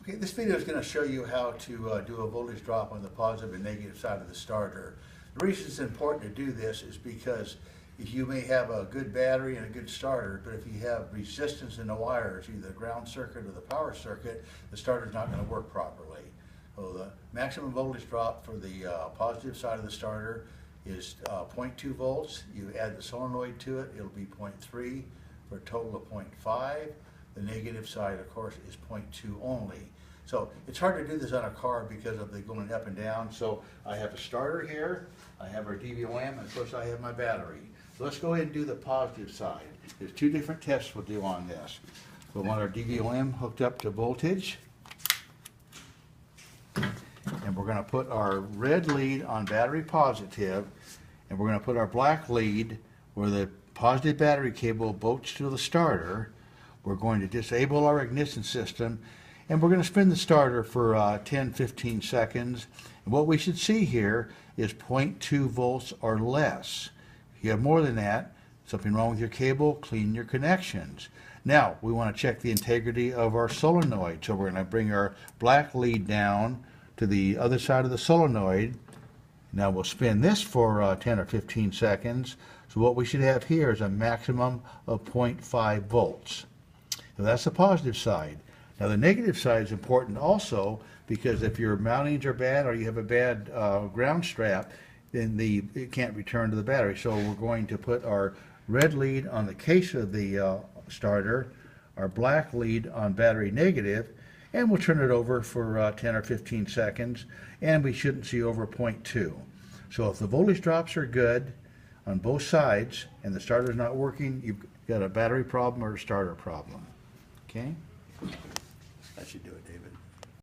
Okay, this video is going to show you how to do a voltage drop on the positive and negative side of the starter. The reason it's important to do this is because you may have a good battery and a good starter, but if you have resistance in the wires, either the ground circuit or the power circuit, the starter's not going to work properly. So the maximum voltage drop for the positive side of the starter is 0.2 volts. You add the solenoid to it, it'll be 0.3 for a total of 0.5. The negative side, of course, is 0.2 only. So it's hard to do this on a car because of the going up and down. So I have a starter here, I have our DVOM, and of course I have my battery. So let's go ahead and do the positive side. There's two different tests we'll do on this. We'll want our DVOM hooked up to voltage. And we're going to put our red lead on battery positive, and we're going to put our black lead where the positive battery cable bolts to the starter. We're going to disable our ignition system, and we're going to spin the starter for 10-15 seconds. And what we should see here is 0.2 volts or less. If you have more than that, something wrong with your cable, clean your connections. Now, we want to check the integrity of our solenoid. So we're going to bring our black lead down to the other side of the solenoid. Now we'll spin this for 10 or 15 seconds. So what we should have here is a maximum of 0.5 volts. So that's the positive side. Now the negative side is important also because if your mountings are bad or you have a bad ground strap, then it can't return to the battery. So we're going to put our red lead on the case of the starter, our black lead on battery negative, and we'll turn it over for 10 or 15 seconds, and we shouldn't see over 0.2. So if the voltage drops are good on both sides and the starter's not working, you've got a battery problem or a starter problem. Okay? That should do it, David.